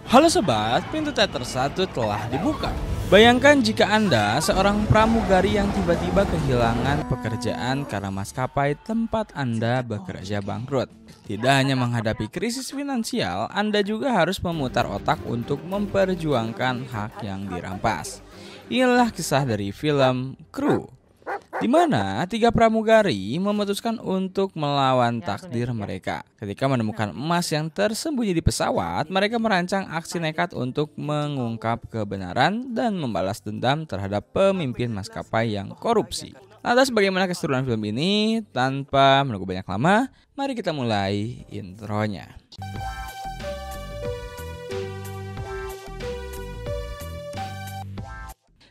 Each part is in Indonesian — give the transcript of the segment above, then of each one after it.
Halo sobat, pintu teater 1 telah dibuka. Bayangkan jika Anda seorang pramugari yang tiba-tiba kehilangan pekerjaan karena maskapai tempat Anda bekerja bangkrut. Tidak hanya menghadapi krisis finansial, Anda juga harus memutar otak untuk memperjuangkan hak yang dirampas. Inilah kisah dari film Crew, di mana tiga pramugari memutuskan untuk melawan takdir mereka. Ketika menemukan emas yang tersembunyi di pesawat, mereka merancang aksi nekat untuk mengungkap kebenaran dan membalas dendam terhadap pemimpin maskapai yang korupsi. Lantas bagaimana keseruan film ini? Tanpa menunggu banyak lama, mari kita mulai intronya.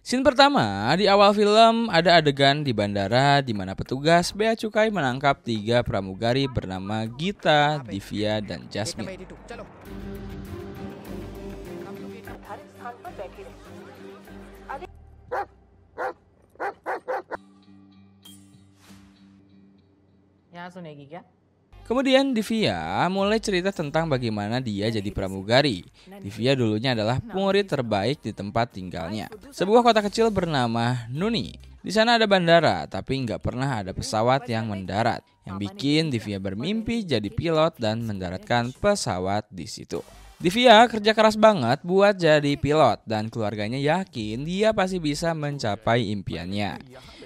Scene pertama, di awal film ada adegan di bandara di mana petugas bea cukai menangkap tiga pramugari bernama Gita, Divya, dan Jasmine. Kemudian Divya mulai cerita tentang bagaimana dia jadi pramugari. Divya dulunya adalah murid terbaik di tempat tinggalnya, sebuah kota kecil bernama Nuni. Di sana ada bandara, tapi nggak pernah ada pesawat yang mendarat. Yang bikin Divya bermimpi jadi pilot dan mendaratkan pesawat di situ. Divya kerja keras banget buat jadi pilot dan keluarganya yakin dia pasti bisa mencapai impiannya.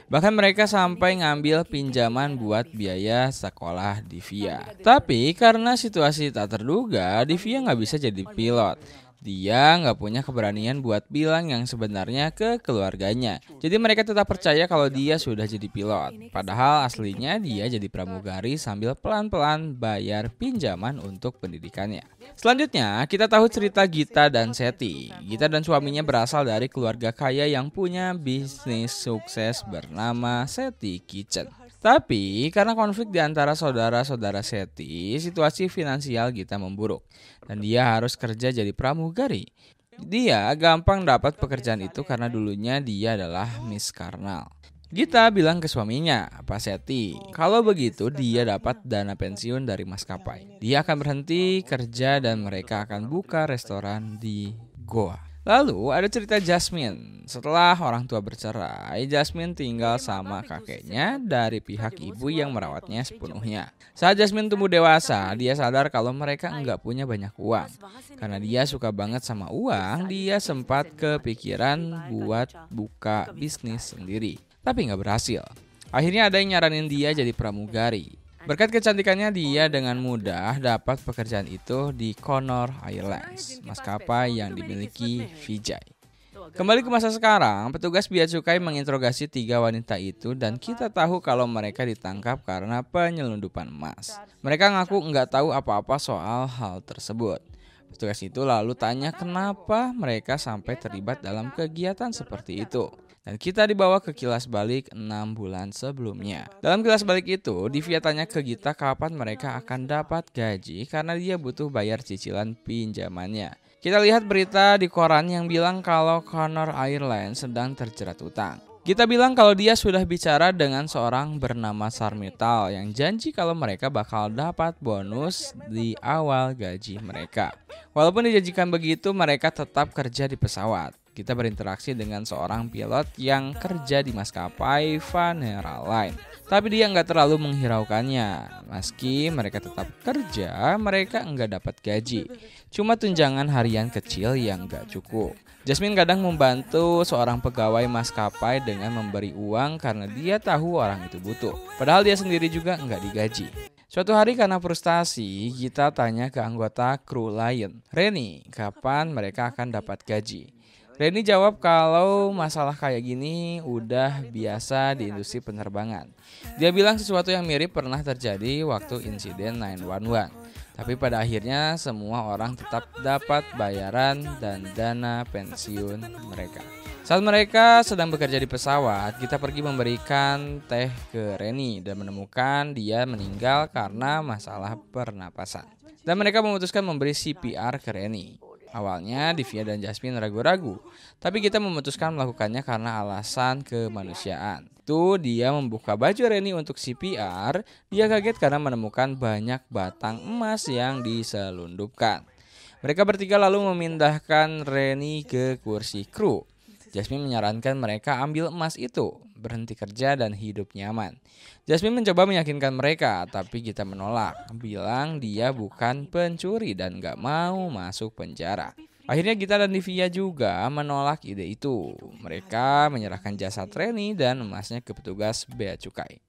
Bahkan mereka sampai ngambil pinjaman buat biaya sekolah Divya. Tapi karena situasi tak terduga, Divya nggak bisa jadi pilot. Dia nggak punya keberanian buat bilang yang sebenarnya ke keluarganya. Jadi mereka tetap percaya kalau dia sudah jadi pilot. Padahal aslinya dia jadi pramugari sambil pelan-pelan bayar pinjaman untuk pendidikannya. Selanjutnya kita tahu cerita Gita dan Seti. Gita dan suaminya berasal dari keluarga kaya yang punya bisnis sukses bernama Seti Kitchen. Tapi karena konflik di antara saudara-saudara Seti, situasi finansial Gita memburuk dan dia harus kerja jadi pramugari. Dia gampang dapat pekerjaan itu karena dulunya dia adalah Miss Karnal. Gita bilang ke suaminya, Pak Seti, kalau begitu dia dapat dana pensiun dari maskapai. Dia akan berhenti kerja dan mereka akan buka restoran di Goa. Lalu ada cerita Jasmine. Setelah orang tua bercerai, Jasmine tinggal sama kakeknya dari pihak ibu yang merawatnya sepenuhnya. Saat Jasmine tumbuh dewasa, dia sadar kalau mereka enggak punya banyak uang. Karena dia suka banget sama uang, dia sempat kepikiran buat buka bisnis sendiri. Tapi nggak berhasil. Akhirnya ada yang nyaranin dia jadi pramugari. Berkat kecantikannya dia dengan mudah dapat pekerjaan itu di Connor Airlines, maskapai yang dimiliki Vijay. Kembali ke masa sekarang, petugas bea cukai menginterogasi tiga wanita itu dan kita tahu kalau mereka ditangkap karena penyelundupan emas. Mereka ngaku nggak tahu apa-apa soal hal tersebut. Petugas itu lalu tanya kenapa mereka sampai terlibat dalam kegiatan seperti itu. Dan kita dibawa ke kilas balik 6 bulan sebelumnya. Dalam kilas balik itu, Divya tanya ke Gita kapan mereka akan dapat gaji karena dia butuh bayar cicilan pinjamannya. Kita lihat berita di koran yang bilang kalau Connor Airlines sedang terjerat utang. Kita bilang kalau dia sudah bicara dengan seorang bernama Sarmital yang janji kalau mereka bakal dapat bonus di awal gaji mereka. Walaupun dijanjikan begitu, mereka tetap kerja di pesawat. Kita berinteraksi dengan seorang pilot yang kerja di maskapai Vanera Line. Tapi dia nggak terlalu menghiraukannya. Meski mereka tetap kerja, mereka nggak dapat gaji. Cuma tunjangan harian kecil yang nggak cukup. Jasmine kadang membantu seorang pegawai maskapai dengan memberi uang karena dia tahu orang itu butuh. Padahal dia sendiri juga nggak digaji. Suatu hari karena frustasi, kita tanya ke anggota kru lain, Reni, kapan mereka akan dapat gaji? Reni jawab kalau masalah kayak gini udah biasa di industri penerbangan. Dia bilang sesuatu yang mirip pernah terjadi waktu insiden 911. Tapi pada akhirnya semua orang tetap dapat bayaran dan dana pensiun mereka. Saat mereka sedang bekerja di pesawat, kita pergi memberikan teh ke Reni dan menemukan dia meninggal karena masalah pernapasan. Dan mereka memutuskan memberi CPR ke Reni. Awalnya Divya dan Jasmine ragu-ragu, tapi kita memutuskan melakukannya karena alasan kemanusiaan. Itu dia membuka baju Reni untuk CPR, dia kaget karena menemukan banyak batang emas yang diselundupkan. Mereka bertiga lalu memindahkan Reni ke kursi kru. Jasmine menyarankan mereka ambil emas itu, berhenti kerja dan hidup nyaman. Jasmine mencoba meyakinkan mereka, tapi Gita menolak, bilang dia bukan pencuri dan gak mau masuk penjara. Akhirnya Gita dan Divya juga menolak ide itu. Mereka menyerahkan jasad Reni dan emasnya ke petugas bea cukai.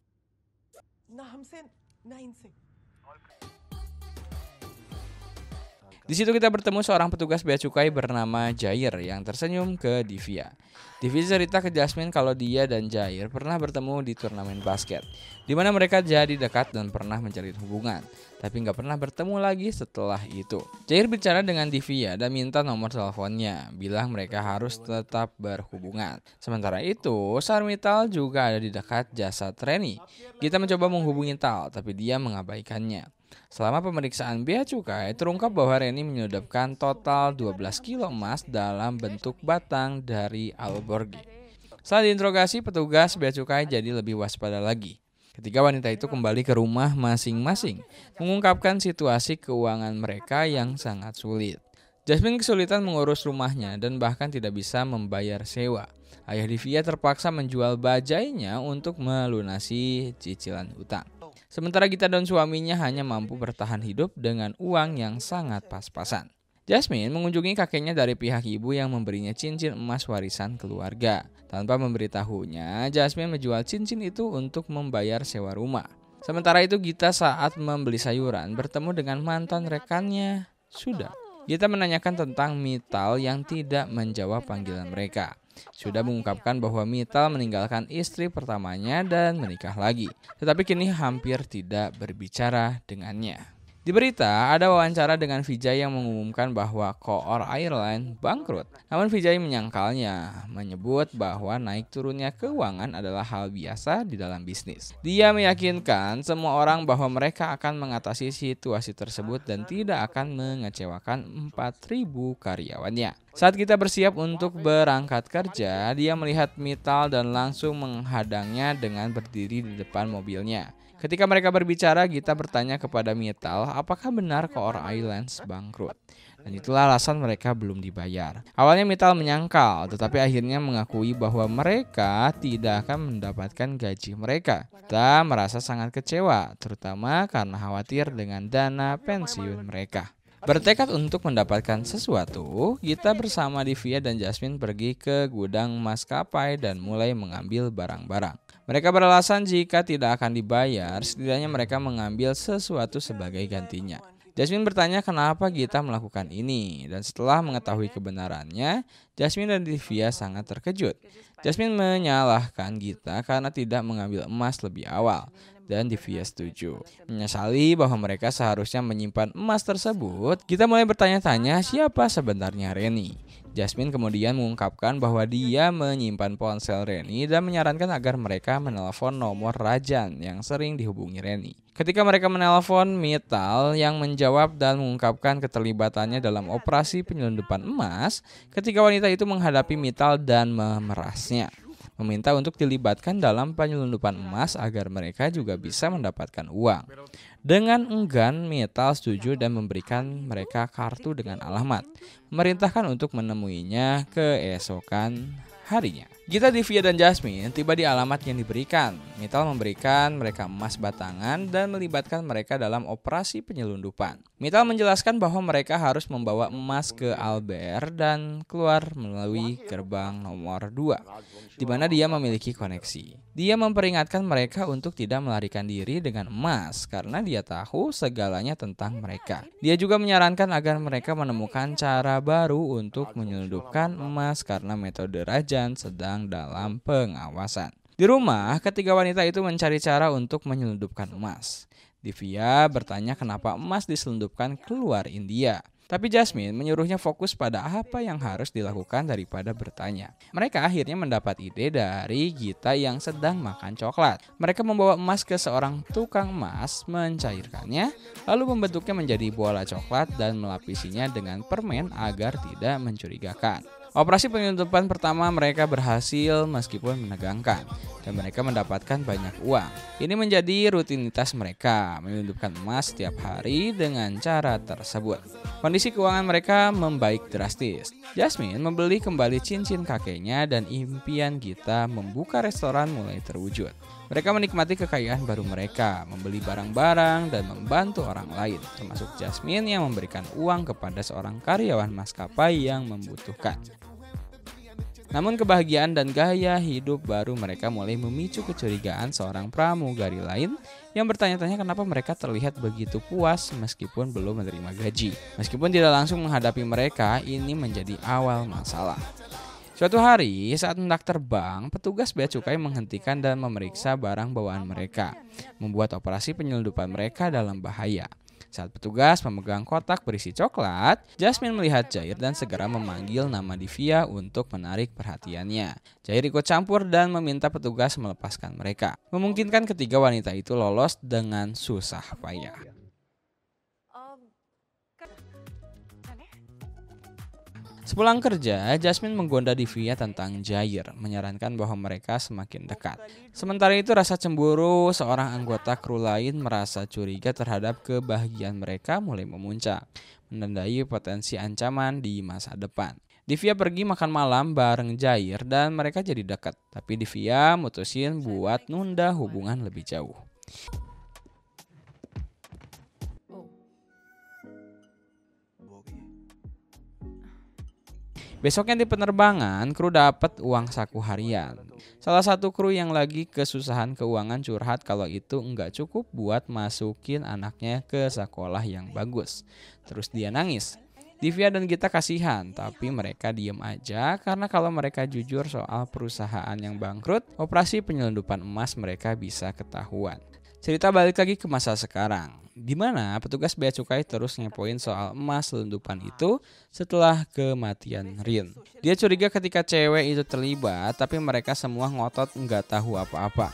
Di situ kita bertemu seorang petugas bea cukai bernama Jair yang tersenyum ke Divya. Divya cerita ke Jasmine kalau dia dan Jair pernah bertemu di turnamen basket, di mana mereka jadi dekat dan pernah menjalin hubungan, tapi nggak pernah bertemu lagi setelah itu. Jair bicara dengan Divya dan minta nomor teleponnya, bilang mereka harus tetap berhubungan. Sementara itu, Sarmital juga ada di dekat jasad Reni. Kita mencoba menghubungi Tal, tapi dia mengabaikannya. Selama pemeriksaan bea cukai, terungkap bahwa Reni menyelundupkan total 12 kilo emas dalam bentuk batang dari Alborgi. Setelah diinterogasi, petugas bea cukai jadi lebih waspada lagi. Ketika wanita itu kembali ke rumah masing-masing, mengungkapkan situasi keuangan mereka yang sangat sulit. Jasmine kesulitan mengurus rumahnya dan bahkan tidak bisa membayar sewa. Ayah Divya terpaksa menjual bajainya untuk melunasi cicilan utang. Sementara Gita dan suaminya hanya mampu bertahan hidup dengan uang yang sangat pas-pasan. Jasmine mengunjungi kakeknya dari pihak ibu yang memberinya cincin emas warisan keluarga. Tanpa memberitahunya, Jasmine menjual cincin itu untuk membayar sewa rumah. Sementara itu Gita saat membeli sayuran bertemu dengan mantan rekannya, Suda. Gita menanyakan tentang Mital yang tidak menjawab panggilan mereka. Sudah mengungkapkan bahwa Mital meninggalkan istri pertamanya dan menikah lagi, tetapi kini hampir tidak berbicara dengannya. Di berita ada wawancara dengan Vijay yang mengumumkan bahwa Coor Airline bangkrut. Namun Vijay menyangkalnya, menyebut bahwa naik turunnya keuangan adalah hal biasa di dalam bisnis. Dia meyakinkan semua orang bahwa mereka akan mengatasi situasi tersebut dan tidak akan mengecewakan 4.000 karyawannya. Saat kita bersiap untuk berangkat kerja, dia melihat Mital dan langsung menghadangnya dengan berdiri di depan mobilnya. Ketika mereka berbicara, Gita bertanya kepada Mital apakah benar Coor Airlines bangkrut. Dan itulah alasan mereka belum dibayar. Awalnya Mital menyangkal, tetapi akhirnya mengakui bahwa mereka tidak akan mendapatkan gaji mereka. Gita merasa sangat kecewa, terutama karena khawatir dengan dana pensiun mereka. Bertekad untuk mendapatkan sesuatu, Gita bersama Divya dan Jasmine pergi ke gudang maskapai dan mulai mengambil barang-barang. Mereka beralasan jika tidak akan dibayar, setidaknya mereka mengambil sesuatu sebagai gantinya. Jasmine bertanya kenapa Gita melakukan ini, dan setelah mengetahui kebenarannya, Jasmine dan Divya sangat terkejut. Jasmine menyalahkan Gita karena tidak mengambil emas lebih awal, dan Divya setuju. Menyesali bahwa mereka seharusnya menyimpan emas tersebut, Gita mulai bertanya-tanya siapa sebenarnya Reni. Jasmine kemudian mengungkapkan bahwa dia menyimpan ponsel Reni dan menyarankan agar mereka menelpon nomor Rajan yang sering dihubungi Reni. Ketika mereka menelpon, Mital yang menjawab dan mengungkapkan keterlibatannya dalam operasi penyelundupan emas ketika wanita itu menghadapi Mital dan memerasnya. Meminta untuk dilibatkan dalam penyelundupan emas agar mereka juga bisa mendapatkan uang. Dengan enggan, Mital setuju dan memberikan mereka kartu dengan alamat, memerintahkan untuk menemuinya keesokan harinya. Gita, Divya, dan Jasmine tiba di alamat yang diberikan. Mital memberikan mereka emas batangan dan melibatkan mereka dalam operasi penyelundupan. Mital menjelaskan bahwa mereka harus membawa emas ke Albert dan keluar melalui gerbang nomor 2, di mana dia memiliki koneksi. Dia memperingatkan mereka untuk tidak melarikan diri dengan emas karena dia tahu segalanya tentang mereka. Dia juga menyarankan agar mereka menemukan cara baru untuk menyelundupkan emas karena metode Rajan sedang dalam pengawasan. Di rumah, ketiga wanita itu mencari cara untuk menyelundupkan emas. Divya bertanya kenapa emas diselundupkan keluar India. Tapi Jasmine menyuruhnya fokus pada apa yang harus dilakukan daripada bertanya. Mereka akhirnya mendapat ide dari Gita yang sedang makan coklat. Mereka membawa emas ke seorang tukang emas, mencairkannya, lalu membentuknya menjadi bola coklat dan melapisinya dengan permen agar tidak mencurigakan. Operasi penyelundupan pertama mereka berhasil meskipun menegangkan, dan mereka mendapatkan banyak uang. Ini menjadi rutinitas mereka, menyelundupkan emas setiap hari dengan cara tersebut. Kondisi keuangan mereka membaik drastis. Jasmine membeli kembali cincin kakeknya dan impian Gita membuka restoran mulai terwujud. Mereka menikmati kekayaan baru mereka, membeli barang-barang dan membantu orang lain, termasuk Jasmine yang memberikan uang kepada seorang karyawan maskapai yang membutuhkan. Namun kebahagiaan dan gaya hidup baru mereka mulai memicu kecurigaan seorang pramugari lain yang bertanya-tanya kenapa mereka terlihat begitu puas meskipun belum menerima gaji. Meskipun tidak langsung menghadapi mereka, ini menjadi awal masalah. Suatu hari, saat hendak terbang, petugas bea cukai menghentikan dan memeriksa barang bawaan mereka, membuat operasi penyelundupan mereka dalam bahaya. Saat petugas memegang kotak berisi coklat, Jasmine melihat Jair dan segera memanggil nama Divya untuk menarik perhatiannya. Jair ikut campur dan meminta petugas melepaskan mereka, memungkinkan ketiga wanita itu lolos dengan susah payah. Sepulang kerja, Jasmine menggoda Divya tentang Jair, menyarankan bahwa mereka semakin dekat. Sementara itu rasa cemburu seorang anggota kru lain merasa curiga terhadap kebahagiaan mereka mulai memuncak, menandai potensi ancaman di masa depan. Divya pergi makan malam bareng Jair dan mereka jadi dekat, tapi Divya mutusin buat nunda hubungan lebih jauh. Besoknya di penerbangan, kru dapat uang saku harian. Salah satu kru yang lagi kesusahan keuangan curhat kalau itu nggak cukup buat masukin anaknya ke sekolah yang bagus. Terus dia nangis. Divya dan Gita kasihan, tapi mereka diem aja karena kalau mereka jujur soal perusahaan yang bangkrut, operasi penyelundupan emas mereka bisa ketahuan. Cerita balik lagi ke masa sekarang, di mana petugas bea cukai terus ngepoin soal emas selundupan itu setelah kematian Rin. Dia curiga ketika cewek itu terlibat, tapi mereka semua ngotot nggak tahu apa-apa.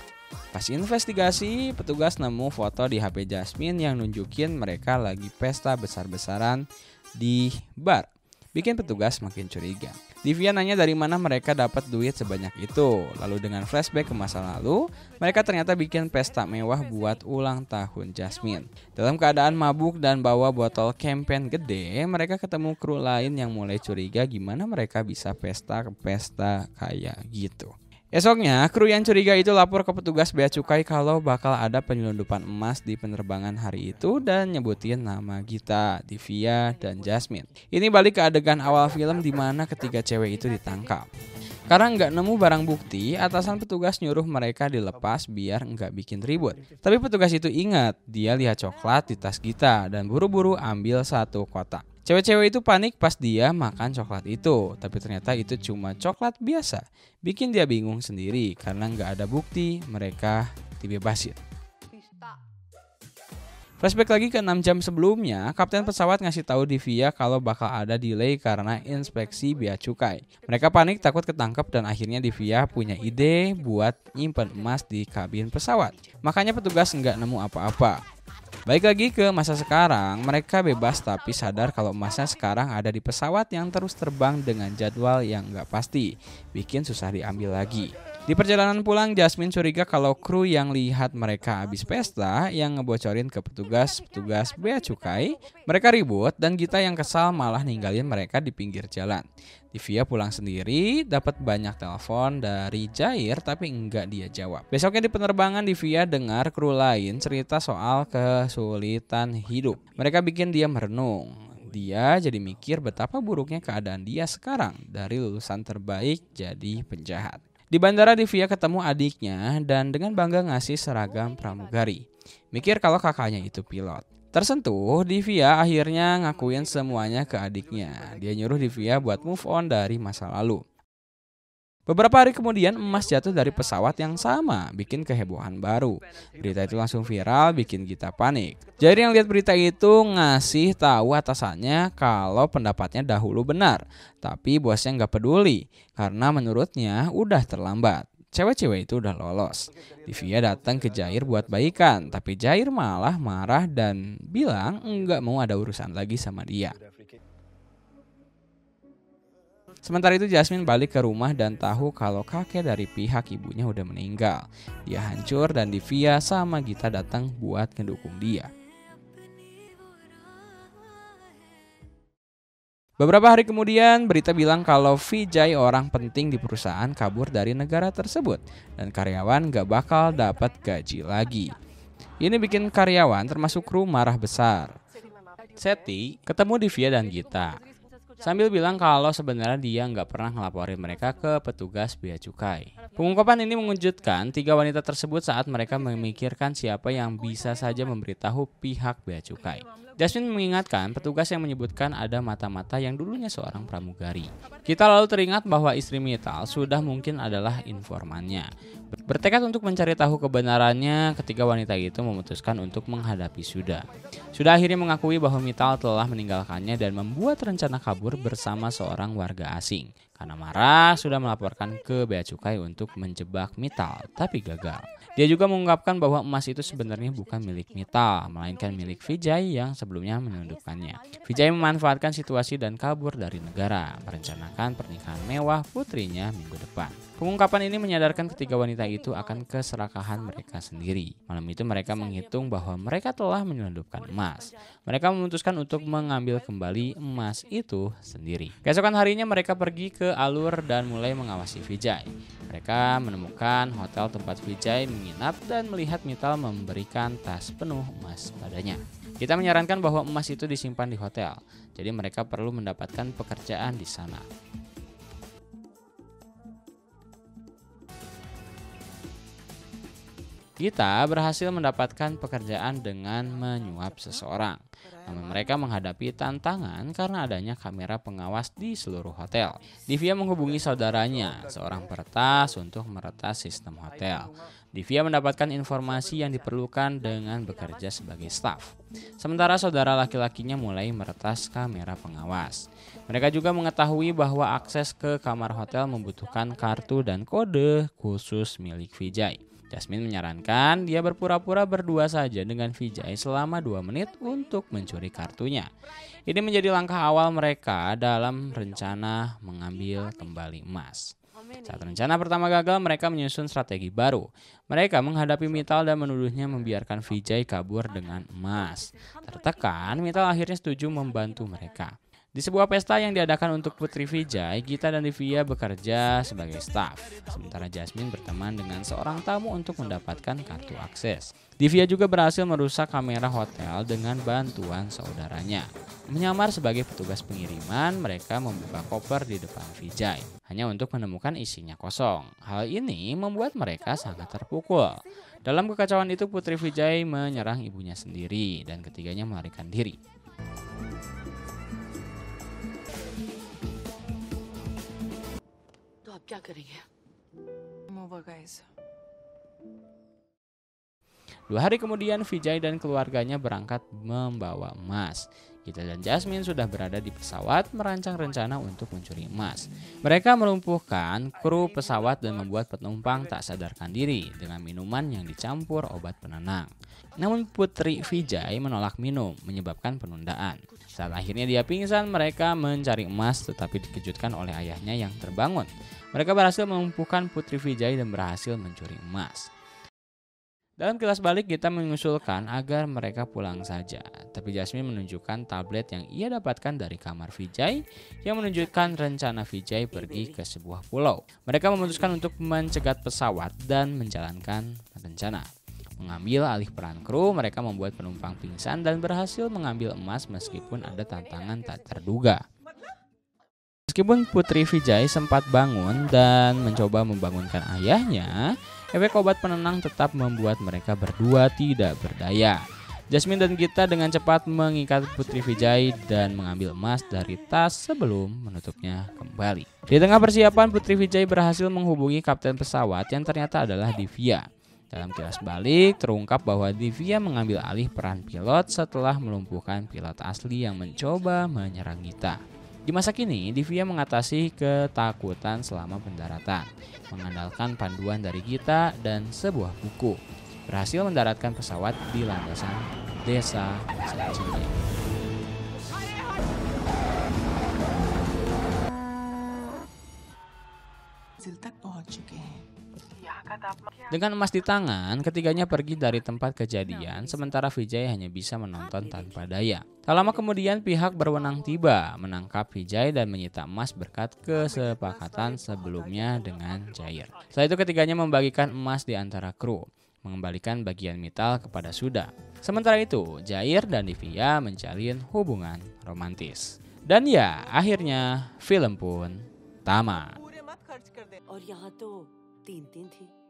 Pas investigasi, petugas nemu foto di HP Jasmine yang nunjukin mereka lagi pesta besar-besaran di bar. Bikin petugas makin curiga. Divya nanya dari mana mereka dapat duit sebanyak itu. Lalu dengan flashback ke masa lalu, mereka ternyata bikin pesta mewah buat ulang tahun Jasmine. Dalam keadaan mabuk dan bawa botol champagne gede, mereka ketemu kru lain yang mulai curiga gimana mereka bisa pesta ke pesta kayak gitu. Esoknya, kru yang curiga itu lapor ke petugas bea cukai kalau bakal ada penyelundupan emas di penerbangan hari itu dan nyebutin nama Gita, Divya, dan Jasmine. Ini balik ke adegan awal film di mana ketiga cewek itu ditangkap. Karena nggak nemu barang bukti, atasan petugas nyuruh mereka dilepas biar nggak bikin ribut. Tapi petugas itu ingat, dia lihat coklat di tas Gita dan buru-buru ambil satu kotak. Cewek-cewek itu panik pas dia makan coklat itu, tapi ternyata itu cuma coklat biasa. Bikin dia bingung sendiri karena nggak ada bukti mereka dibebasin. Flashback lagi ke 6 jam sebelumnya, kapten pesawat ngasih tahu Divya kalau bakal ada delay karena inspeksi bea cukai. Mereka panik takut ketangkep dan akhirnya Divya punya ide buat nyimpen emas di kabin pesawat. Makanya petugas nggak nemu apa-apa. Baik lagi ke masa sekarang, mereka bebas tapi sadar kalau emasnya sekarang ada di pesawat yang terus terbang dengan jadwal yang nggak pasti, bikin susah diambil lagi. Di perjalanan pulang, Jasmine curiga kalau kru yang lihat mereka habis pesta yang ngebocorin ke petugas bea cukai. Mereka ribut dan Gita yang kesal malah ninggalin mereka di pinggir jalan. Divya pulang sendiri, dapat banyak telepon dari Jair tapi enggak dia jawab. Besoknya di penerbangan, Divya dengar kru lain cerita soal kesulitan hidup. Mereka bikin dia merenung. Dia jadi mikir betapa buruknya keadaan dia sekarang, dari lulusan terbaik jadi penjahat. Di bandara Divya ketemu adiknya dan dengan bangga ngasih seragam pramugari. Mikir kalau kakaknya itu pilot. Tersentuh, Divya akhirnya ngakuin semuanya ke adiknya. Dia nyuruh Divya buat move on dari masa lalu. Beberapa hari kemudian emas jatuh dari pesawat yang sama, bikin kehebohan baru. Berita itu langsung viral, bikin Gita panik. Jair yang lihat berita itu ngasih tahu atasannya kalau pendapatnya dahulu benar, tapi bosnya nggak peduli karena menurutnya udah terlambat. Cewek-cewek itu udah lolos. Divya datang ke Jair buat baikan, tapi Jair malah marah dan bilang nggak mau ada urusan lagi sama dia. Sementara itu Jasmine balik ke rumah dan tahu kalau kakek dari pihak ibunya udah meninggal. Dia hancur dan Divya sama Gita datang buat ngedukung dia. Beberapa hari kemudian berita bilang kalau Vijay, orang penting di perusahaan, kabur dari negara tersebut dan karyawan gak bakal dapat gaji lagi. Ini bikin karyawan termasuk kru marah besar. Seti ketemu Divya dan Gita sambil bilang kalau sebenarnya dia nggak pernah ngelaporin mereka ke petugas bea cukai. Pengungkapan ini mengejutkan tiga wanita tersebut saat mereka memikirkan siapa yang bisa saja memberitahu pihak bea cukai. Jasmine mengingatkan petugas yang menyebutkan ada mata-mata yang dulunya seorang pramugari. Kita lalu teringat bahwa istri Mittal sudah mungkin adalah informannya. Bertekad untuk mencari tahu kebenarannya, ketiga wanita itu memutuskan untuk menghadapi Sudha. Sudha akhirnya mengakui bahwa Mittal telah meninggalkannya dan membuat rencana kabur bersama seorang warga asing. Karena marah, Sudha melaporkan ke bea cukai untuk menjebak Mittal, tapi gagal. Dia juga mengungkapkan bahwa emas itu sebenarnya bukan milik Mittal, melainkan milik Vijay yang sebelumnya menyelundupkannya. Vijay memanfaatkan situasi dan kabur dari negara, merencanakan pernikahan mewah putrinya minggu depan. Pengungkapan ini menyadarkan ketiga wanita itu akan keserakahan mereka sendiri. Malam itu mereka menghitung bahwa mereka telah menyelundupkan emas. Mereka memutuskan untuk mengambil kembali emas itu sendiri. Keesokan harinya mereka pergi ke alur dan mulai mengawasi Vijay. Mereka menemukan hotel tempat Vijay menginap dan melihat Mittal memberikan tas penuh emas padanya. Kita menyarankan bahwa emas itu disimpan di hotel, jadi mereka perlu mendapatkan pekerjaan di sana. Gita berhasil mendapatkan pekerjaan dengan menyuap seseorang. Namun mereka menghadapi tantangan karena adanya kamera pengawas di seluruh hotel. Divya menghubungi saudaranya, seorang peretas, untuk meretas sistem hotel. Divya mendapatkan informasi yang diperlukan dengan bekerja sebagai staf. Sementara saudara laki-lakinya mulai meretas kamera pengawas. Mereka juga mengetahui bahwa akses ke kamar hotel membutuhkan kartu dan kode khusus milik Vijay. Jasmine menyarankan dia berpura-pura berdua saja dengan Vijay selama 2 menit untuk mencuri kartunya. Ini menjadi langkah awal mereka dalam rencana mengambil kembali emas. Saat rencana pertama gagal, mereka menyusun strategi baru. Mereka menghadapi Mittal dan menuduhnya membiarkan Vijay kabur dengan emas. Tertekan, Mittal akhirnya setuju membantu mereka. Di sebuah pesta yang diadakan untuk putri Vijay, Gita dan Divya bekerja sebagai staf. Sementara Jasmine berteman dengan seorang tamu untuk mendapatkan kartu akses. Divya juga berhasil merusak kamera hotel dengan bantuan saudaranya. Menyamar sebagai petugas pengiriman, mereka membuka koper di depan Vijay, hanya untuk menemukan isinya kosong. Hal ini membuat mereka sangat terpukul. Dalam kekacauan itu, putri Vijay menyerang ibunya sendiri dan ketiganya melarikan diri. क्या करेंगे? guys. 2 hari kemudian Vijay dan keluarganya berangkat membawa emas. Gita dan Jasmine sudah berada di pesawat merancang rencana untuk mencuri emas. Mereka melumpuhkan kru pesawat dan membuat penumpang tak sadarkan diri dengan minuman yang dicampur obat penenang. Namun putri Vijay menolak minum, menyebabkan penundaan. Saat akhirnya dia pingsan, mereka mencari emas tetapi dikejutkan oleh ayahnya yang terbangun. Mereka berhasil melumpuhkan putri Vijay dan berhasil mencuri emas. Dalam kilas balik, Gita mengusulkan agar mereka pulang saja. Tapi Jasmine menunjukkan tablet yang ia dapatkan dari kamar Vijay yang menunjukkan rencana Vijay pergi ke sebuah pulau. Mereka memutuskan untuk mencegat pesawat dan menjalankan rencana. Mengambil alih peran kru, mereka membuat penumpang pingsan dan berhasil mengambil emas meskipun ada tantangan tak terduga. Meskipun putri Vijay sempat bangun dan mencoba membangunkan ayahnya, efek obat penenang tetap membuat mereka berdua tidak berdaya. Jasmine dan Gita dengan cepat mengikat putri Vijay dan mengambil emas dari tas sebelum menutupnya kembali. Di tengah persiapan, putri Vijay berhasil menghubungi kapten pesawat yang ternyata adalah Divya. Dalam kilas balik, terungkap bahwa Divya mengambil alih peran pilot setelah melumpuhkan pilot asli yang mencoba menyerang Gita. Di masa kini, Divya mengatasi ketakutan selama pendaratan, mengandalkan panduan dari Gita dan sebuah buku. Berhasil mendaratkan pesawat di landasan desa Cilia. मंजिल तक पहुंच चुके हैं। Dengan emas di tangan, ketiganya pergi dari tempat kejadian, sementara Vijay hanya bisa menonton tanpa daya. Tak lama kemudian pihak berwenang tiba, menangkap Vijay dan menyita emas berkat kesepakatan sebelumnya dengan Jair. Setelah itu ketiganya membagikan emas di antara kru, mengembalikan bagian metal kepada Sudha. Sementara itu, Jair dan Divya menjalin hubungan romantis. Dan ya, akhirnya film pun tamat. और यहाँ तो 3-3 थी।